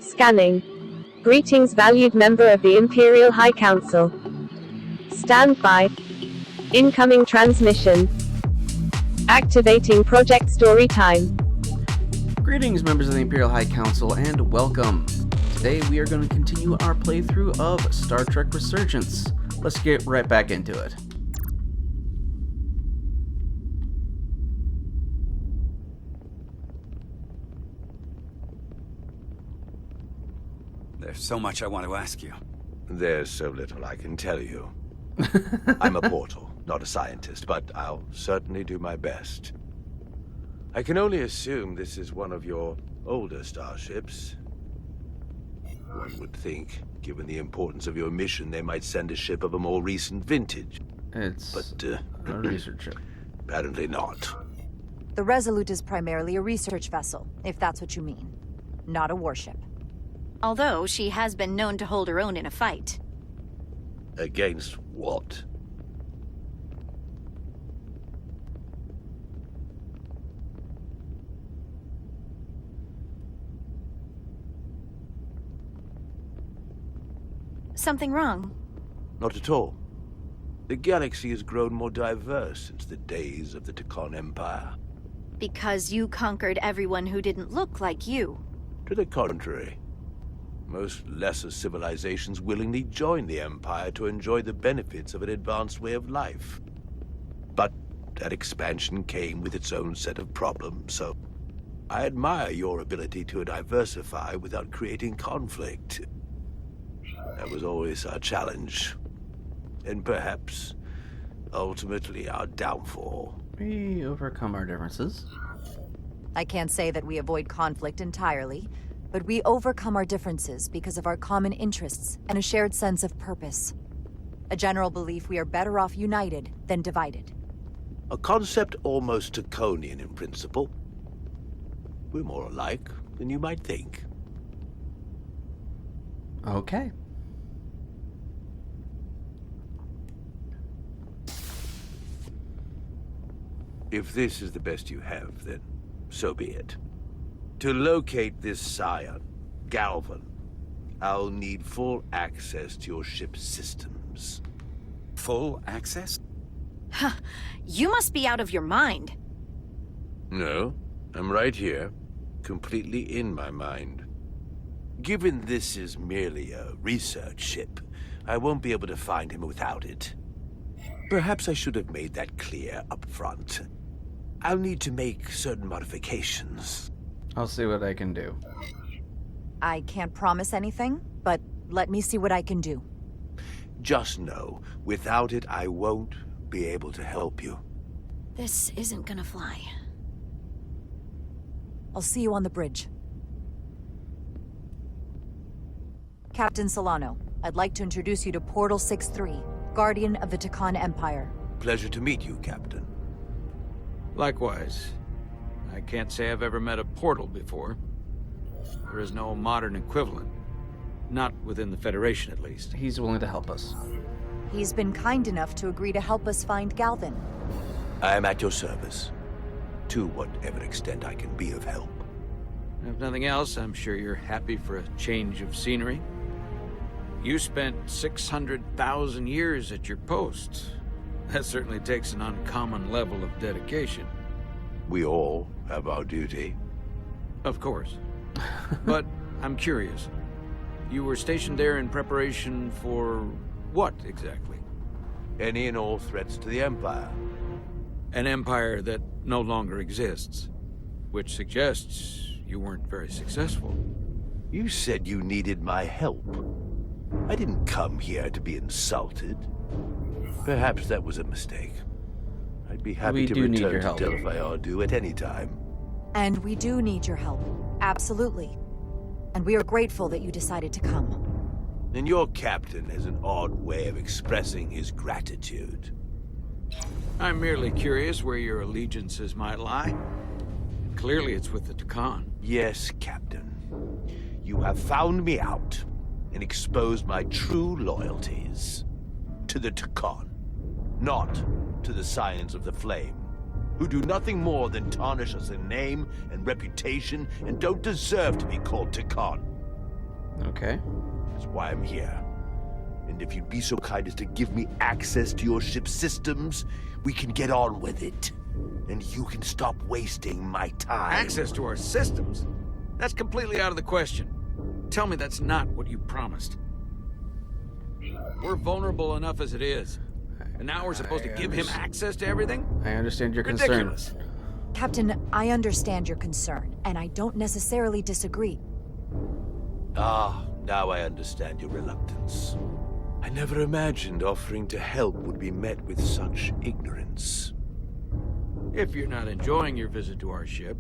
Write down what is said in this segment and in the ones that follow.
Scanning. Greetings, valued member of the Imperial High Council. Stand by. Incoming transmission. Activating project story time. Greetings, members of the Imperial High Council, and welcome. Today we are going to continue our playthrough of Star Trek Resurgence. Let's get right back into it. There's so much I want to ask you. There's so little I can tell you. I'm a portal, not a scientist, but I'll certainly do my best. I can only assume this is one of your older starships. One would think, given the importance of your mission, they might send a ship of a more recent vintage. It's a research ship. Apparently not. The Resolute is primarily a research vessel, if that's what you mean. Not a warship. Although she has been known to hold her own in a fight. Against what? Something wrong? Not at all. The galaxy has grown more diverse since the days of the Tkon Empire. Because you conquered everyone who didn't look like you. To the contrary. Most lesser civilizations willingly join the Empire to enjoy the benefits of an advanced way of life. But that expansion came with its own set of problems, so I admire your ability to diversify without creating conflict. That was always our challenge. And perhaps, ultimately, our downfall. We overcome our differences. I can't say that we avoid conflict entirely, but we overcome our differences because of our common interests and a shared sense of purpose. A general belief we are better off united than divided. A concept almost Tkonian in principle. We're more alike than you might think. Okay. If this is the best you have, then so be it. To locate this scion, Galvan, I'll need full access to your ship's systems. Full access? Huh. You must be out of your mind. No, I'm right here, completely in my mind. Given this is merely a research ship, I won't be able to find him without it. Perhaps I should have made that clear up front. I'll need to make certain modifications. I'll see what I can do. I can't promise anything, but let me see what I can do. Just know, without it, I won't be able to help you. This isn't gonna fly. I'll see you on the bridge. Captain Solano, I'd like to introduce you to Portal 6-3, Guardian of the Tkon Empire. Pleasure to meet you, Captain. Likewise. I can't say I've ever met a portal before. There is no modern equivalent. Not within the Federation, at least. He's willing to help us. He's been kind enough to agree to help us find Galvan. I am at your service, to whatever extent I can be of help. If nothing else, I'm sure you're happy for a change of scenery. You spent 600,000 years at your post. That certainly takes an uncommon level of dedication. We all have our duty. Of course. But I'm curious. You were stationed there in preparation for what, exactly? Any and all threats to the Empire. An empire that no longer exists. Which suggests you weren't very successful. You said you needed my help. I didn't come here to be insulted. Perhaps that was a mistake. I'd be happy We to do need your return to help. Delphi Ardu at any time. And we do need your help. Absolutely. And we are grateful that you decided to come. And your captain has an odd way of expressing his gratitude. I'm merely curious where your allegiances might lie. Clearly it's with the Tkon. Yes, Captain. You have found me out and exposed my true loyalties. To the Tkon, not to the Scions of the Flame, who do nothing more than tarnish us in name and reputation and don't deserve to be called Tkon. Okay. That's why I'm here. And if you'd be so kind as to give me access to your ship's systems, we can get on with it. And you can stop wasting my time. Access to our systems? That's completely out of the question. Tell me that's not what you promised. We're vulnerable enough as it is. And now we're supposed to give him access to everything? I understand your concern. Ridiculous. Captain, I understand your concern, and I don't necessarily disagree. Ah, now I understand your reluctance. I never imagined offering to help would be met with such ignorance. If you're not enjoying your visit to our ship,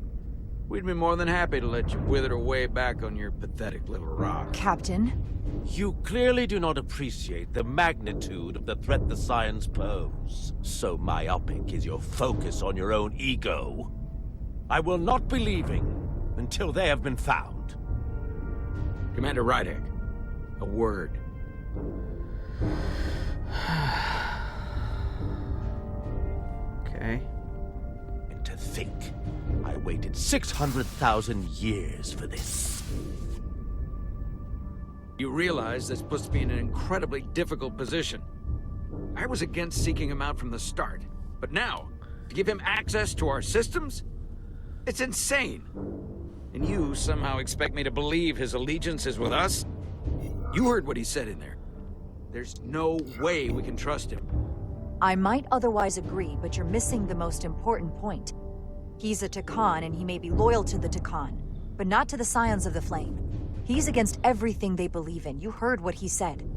we'd be more than happy to let you wither away back on your pathetic little rock. Captain? You clearly do not appreciate the magnitude of the threat the Scions pose. So myopic is your focus on your own ego. I will not be leaving until they have been found. Commander Rydek, a word. Okay. And to think, I waited 600,000 years for this. You realize this puts me in an incredibly difficult position. I was against seeking him out from the start, but now, to give him access to our systems? It's insane. And you somehow expect me to believe his allegiance is with us? You heard what he said in there. There's no way we can trust him. I might otherwise agree, but you're missing the most important point. He's a Tkon, and he may be loyal to the Tkon, but not to the Scions of the Flame. He's against everything they believe in. You heard what he said.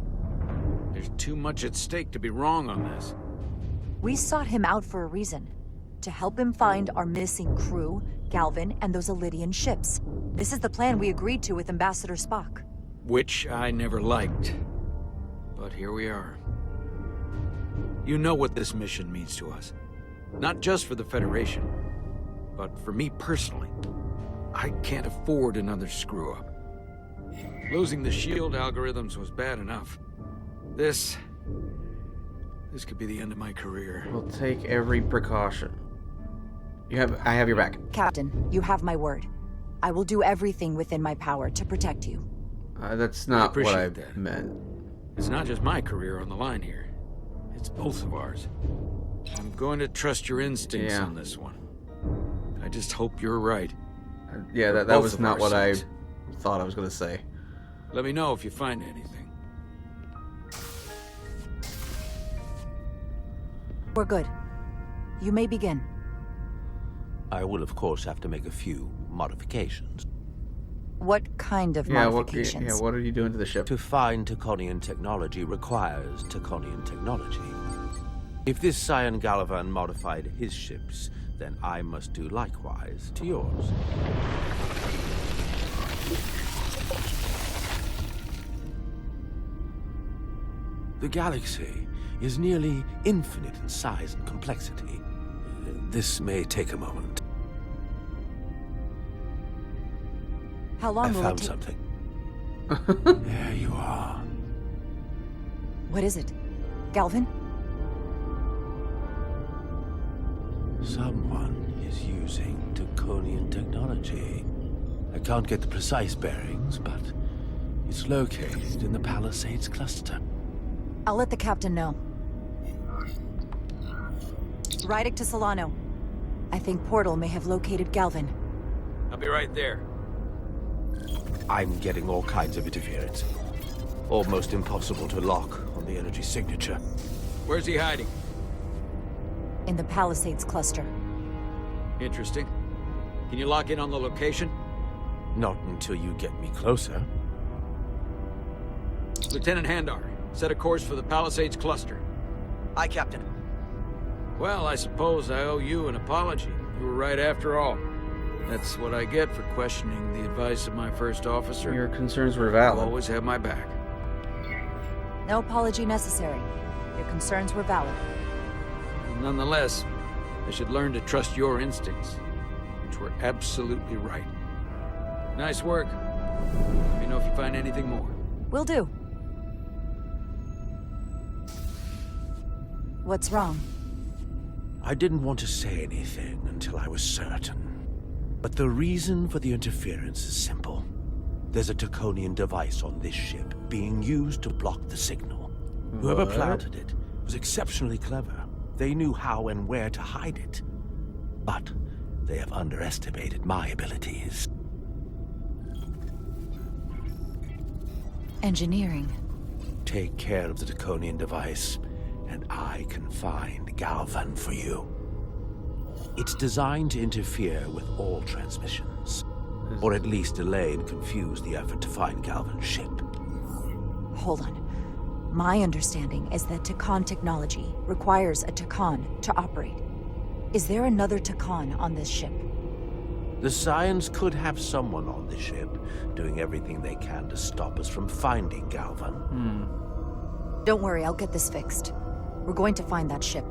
There's too much at stake to be wrong on this. We sought him out for a reason. To help him find our missing crew, Galvin, and those Elydian ships. This is the plan we agreed to with Ambassador Spock. Which I never liked. But here we are. You know what this mission means to us. Not just for the Federation, but for me personally. I can't afford another screw-up. Losing the shield algorithms was bad enough. This could be the end of my career. We'll take every precaution. I have your back. Captain, you have my word. I will do everything within my power to protect you. That's not what I appreciate that. meant. It's not just my career on the line here. It's both of ours. I'm going to trust your instincts on this one. I just hope you're right. Yeah, that Both was of not our what I sakes. thought I was going to say. Let me know if you find anything. We're good. You may begin. I will, of course, have to make a few modifications. What kind of modifications? What are you doing to the ship? To find Tkonian technology requires Tkonian technology. If this Scion Galavan modified his ships, then I must do likewise to yours. The galaxy is nearly infinite in size and complexity. This may take a moment. How long I will found it take? something. There you are. What is it? Galvin? Someone is using Tkonian technology. I can't get the precise bearings, but it's located in the Palisades cluster. I'll let the captain know. Rydek to Solano. I think Portal may have located Galvin. I'll be right there. I'm getting all kinds of interference. Almost impossible to lock on the energy signature. Where's he hiding? In the Palisades cluster. Interesting. Can you lock in on the location? Not until you get me closer. Lieutenant Handar, set a course for the Palisades cluster. Aye, Captain. Well, I suppose I owe you an apology. You were right after all. That's what I get for questioning the advice of my first officer. Your concerns were You valid. always have my back. No apology necessary. Your concerns were valid. Nonetheless, I should learn to trust your instincts, which were absolutely right. Nice work. Let me know if you find anything more. Will do. What's wrong? I didn't want to say anything until I was certain. But the reason for the interference is simple. There's a Tkonian device on this ship being used to block the signal. Whoever What? planted it was exceptionally clever. They knew how and where to hide it. But they have underestimated my abilities. Engineering. Take care of the Tkonian device, and I can find Galvan for you. It's designed to interfere with all transmissions, or at least delay and confuse the effort to find Galvan's ship. Hold on. My understanding is that Tkon technology requires a Tkon to operate. Is there another Tkon on this ship? The Scions could have someone on the ship, doing everything they can to stop us from finding Galvan. Don't worry, I'll get this fixed. We're going to find that ship.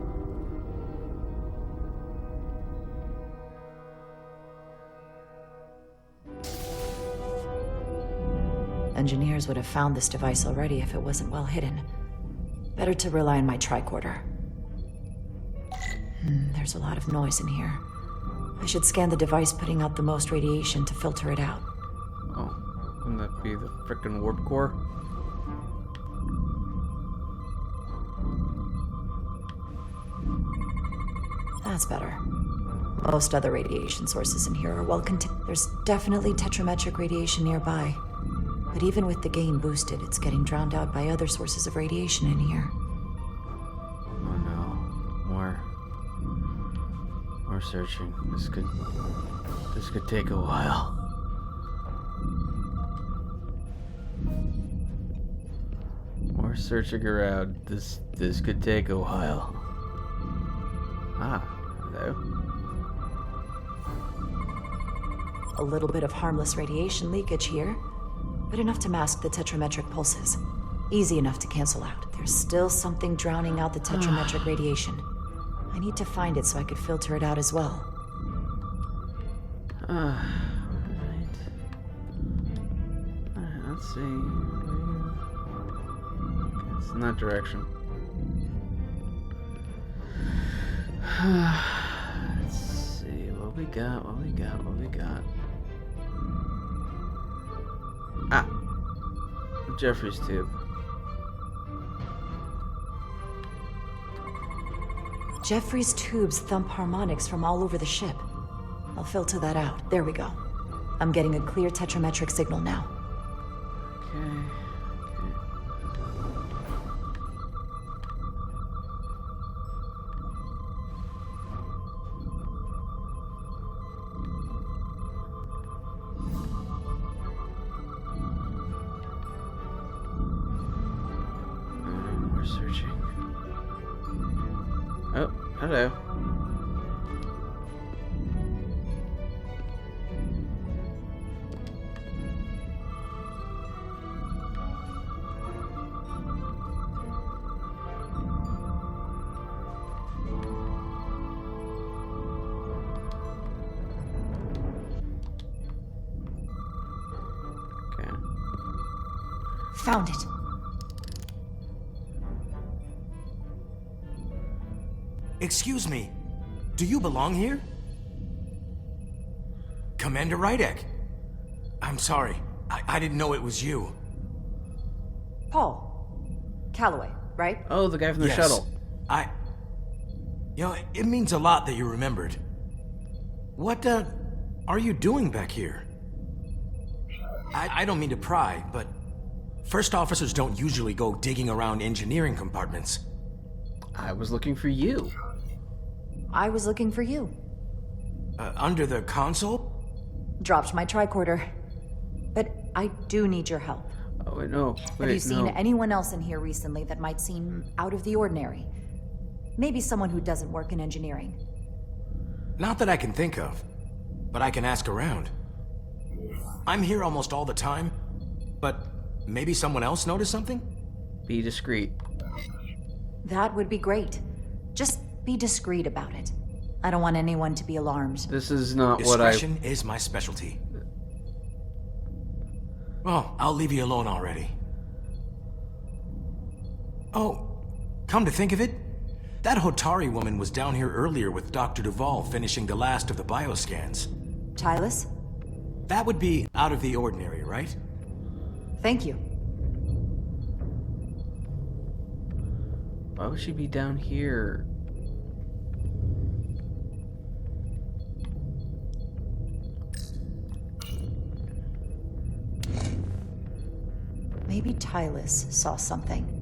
Engineers would have found this device already if it wasn't well hidden. Better to rely on my tricorder. There's a lot of noise in here. I should scan the device putting out the most radiation to filter it out. Oh, wouldn't that be the frickin' warp core? That's better. Most other radiation sources in here are well contained. There's definitely tetrametric radiation nearby. But even with the gain boosted, it's getting drowned out by other sources of radiation in here. Oh no, more searching. This could take a while. More searching around. This could take a while. Ah, hello. A little bit of harmless radiation leakage here, but enough to mask the tetrametric pulses. Easy enough to cancel out. There's still something drowning out the tetrametric radiation. I need to find it so I could filter it out as well. Alright. Let's see. Okay, it's in that direction. Let's see what we got. Ah, Jeffrey's tube. Jeffrey's tubes thump harmonics from all over the ship. I'll filter that out. There we go. I'm getting a clear tetrametric signal now. Okay. We're searching. Oh, hello. Okay. Found it. Excuse me, do you belong here? Commander Rydek. I'm sorry, I didn't know it was you. Paul. Calloway, right? Oh, the guy from the Yes, shuttle. You know, it means a lot that you remembered. What, are you doing back here? I don't mean to pry, but first officers don't usually go digging around engineering compartments. I was looking for you. I was looking for you. Under the console? Dropped my tricorder. But I do need your help. Oh, wait, no. Wait, Have you seen no. anyone else in here recently that might seem out of the ordinary? Maybe someone who doesn't work in engineering. Not that I can think of, but I can ask around. I'm here almost all the time, but maybe someone else noticed something? Be discreet. That would be great. Just be discreet about it. I don't want anyone to be alarmed. This is not what I... Discretion is my specialty. Well, I'll leave you alone already. Oh, come to think of it, that Hotari woman was down here earlier with Dr. Duvall finishing the last of the bioscans. Tylus? That would be out of the ordinary, right? Thank you. Why would she be down here? Maybe Tylus saw something.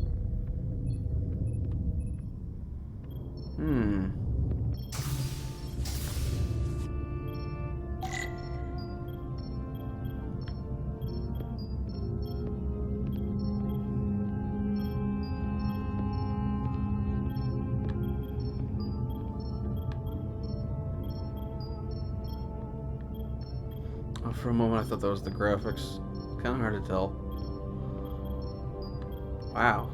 Oh, for a moment I thought that was the graphics. Kind of hard to tell. Wow.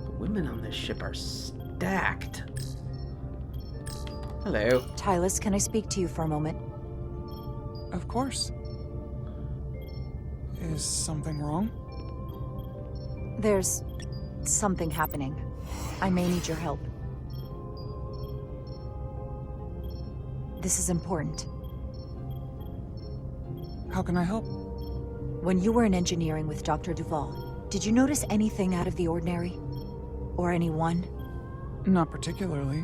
The women on this ship are stacked. Hello. Tylus, can I speak to you for a moment? Of course. Is something wrong? There's something happening. I may need your help. This is important. How can I help? When you were in engineering with Dr. Duval, did you notice anything out of the ordinary? Or anyone? Not particularly.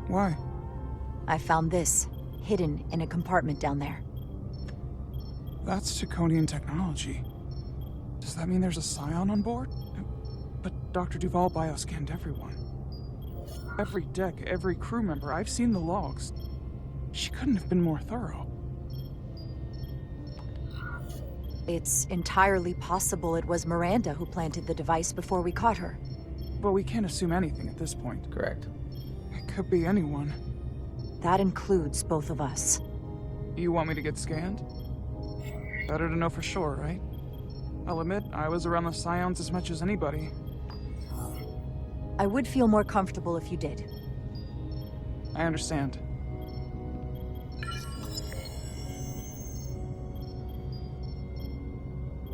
Why? I found this, hidden in a compartment down there. That's Tkonian technology. Does that mean there's a scion on board? But Dr. Duval bioscanned everyone. Every deck, every crew member. I've seen the logs. She couldn't have been more thorough. It's entirely possible it was Miranda who planted the device before we caught her. But we can't assume anything at this point. Correct. It could be anyone. That includes both of us. You want me to get scanned? Better to know for sure, right? I'll admit, I was around the Scions as much as anybody. I would feel more comfortable if you did. I understand.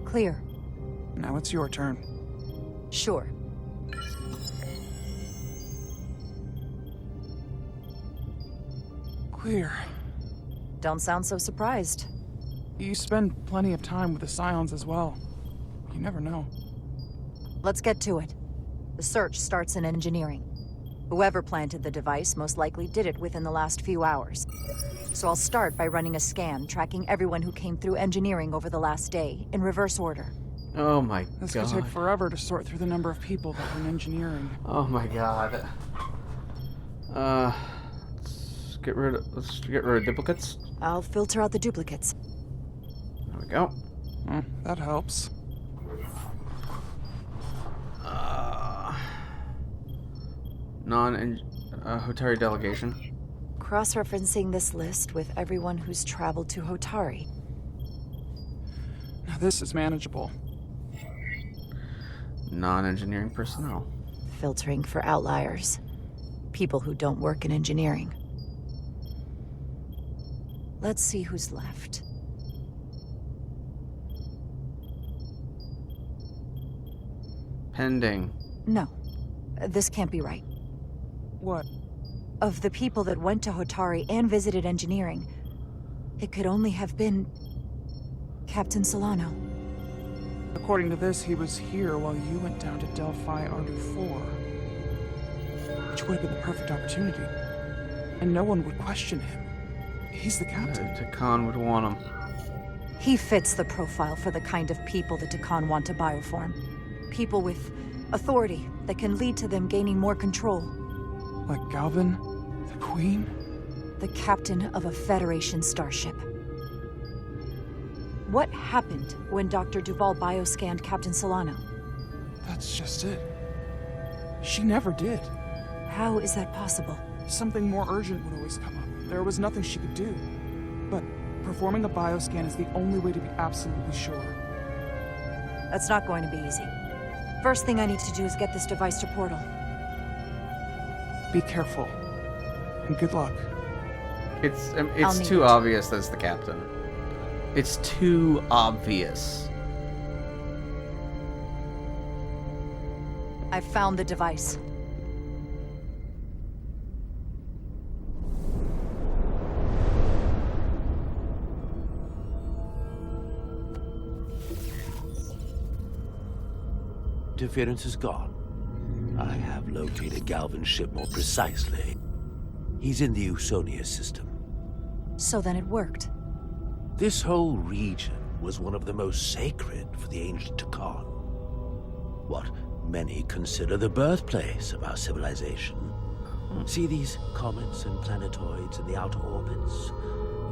Clear. Now it's your turn. Sure. Clear. Don't sound so surprised. You spend plenty of time with the Scions as well. You never know. Let's get to it. The search starts in engineering. Whoever planted the device most likely did it within the last few hours. So I'll start by running a scan, tracking everyone who came through engineering over the last day, in reverse order. Oh my This god. could take forever to sort through the number of people that were in engineering. Oh my god. Let's get rid of duplicates. I'll filter out the duplicates. There we go. That helps. Hotari delegation. Cross-referencing this list with everyone who's traveled to Hotari. Now this is manageable. Non-engineering personnel. Filtering for outliers. People who don't work in engineering. Let's see who's left. Pending. No. This can't be right. What? Of the people that went to Hotari and visited engineering, it could only have been Captain Solano. According to this, he was here while you went down to Delphi Ardu 4. Which would have been the perfect opportunity. And no one would question him. He's the captain. Tkon would want him. He fits the profile for the kind of people the Tkon want to bioform. People with authority that can lead to them gaining more control. Like Galvin? The Queen? The captain of a Federation starship. What happened when Dr. Duval bioscanned Captain Solano? That's just it. She never did. How is that possible? Something more urgent would always come up. There was nothing she could do. But performing a bioscan is the only way to be absolutely sure. That's not going to be easy. First thing I need to do is get this device to Portal. Be careful. And good luck. It's need too it. obvious that it's the captain. It's too obvious. I found the device. Interference is gone. I have located Galvin's ship more precisely. He's in the Usonia system. So then it worked. This whole region was one of the most sacred for the ancient Tkon. What many consider the birthplace of our civilization. See these comets and planetoids in the outer orbits?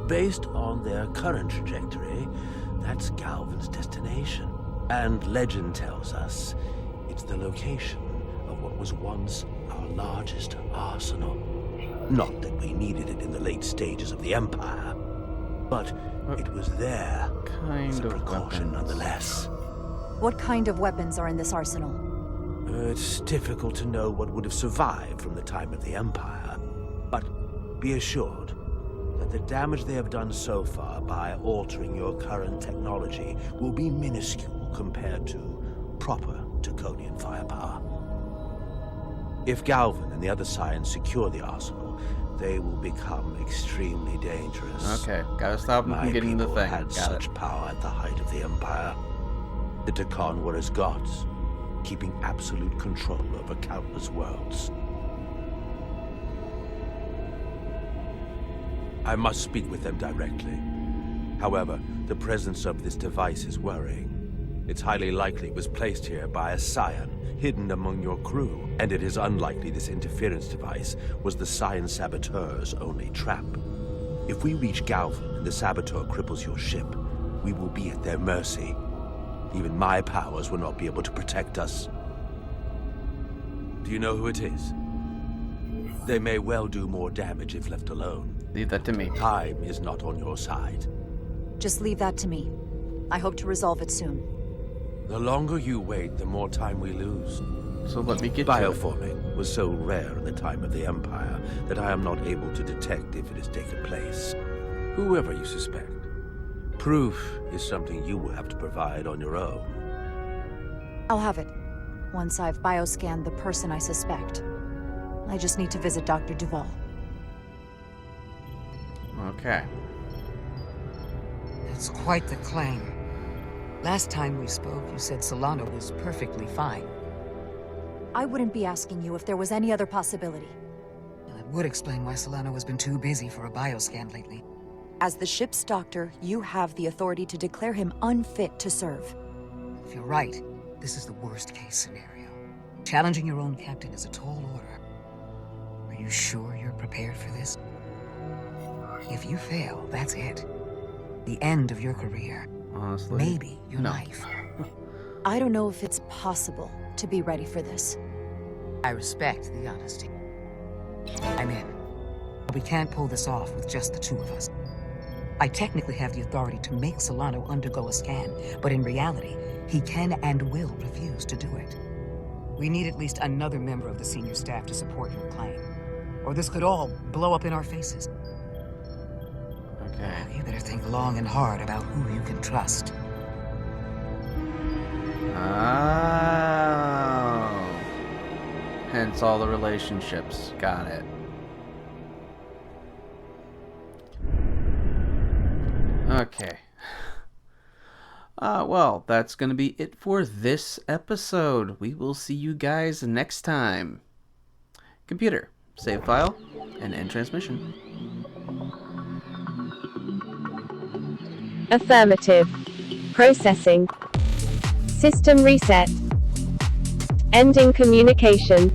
Based on their current trajectory, that's Galvin's destination. And legend tells us it's the location of what was once our largest arsenal. Not that we needed it in the late stages of the Empire, but it was there as a precaution nonetheless. What kind of weapons are in this arsenal? It's difficult to know what would have survived from the time of the Empire, but be assured that the damage they have done so far by altering your current technology will be minuscule compared to proper Tkonian firepower. If Galvin and the other Scions secure the arsenal, they will become extremely dangerous. Okay, gotta stop him from getting the thing. Had such power at the height of the Empire. The Tkon were as gods, keeping absolute control over countless worlds. I must speak with them directly. However, the presence of this device is worrying. It's highly likely it was placed here by a Scion, hidden among your crew, and it is unlikely this interference device was the Scion saboteur's only trap. If we reach Galvin and the saboteur cripples your ship, we will be at their mercy. Even my powers will not be able to protect us. Do you know who it is? They may well do more damage if left alone. Leave that to me. Time is not on your side. Just leave that to me. I hope to resolve it soon. The longer you wait, the more time we lose. So let me get to it. Bioforming was so rare in the time of the Empire that I am not able to detect if it has taken place. Whoever you suspect, proof is something you will have to provide on your own. I'll have it. Once I've bioscanned the person I suspect. I just need to visit Dr. Duval. Okay. That's quite the claim. Last time we spoke, you said Solano was perfectly fine. I wouldn't be asking you if there was any other possibility. Well, it would explain why Solano has been too busy for a bioscan lately. As the ship's doctor, you have the authority to declare him unfit to serve. If you're right, this is the worst-case scenario. Challenging your own captain is a tall order. Are you sure you're prepared for this? If you fail, that's it. The end of your career. Honestly, maybe your no. life. I don't know if it's possible to be ready for this. I respect the honesty. I'm in. We can't pull this off with just the two of us. I technically have the authority to make Solano undergo a scan, but in reality, he can and will refuse to do it. We need at least another member of the senior staff to support your claim, or this could all blow up in our faces. Okay. You better think long and hard about who you can trust. Oh. Hence all the relationships. Got it. Okay. Well, that's going to be it for this episode. We will see you guys next time. Computer, save file, and end transmission. Affirmative. Processing. System reset. Ending communication.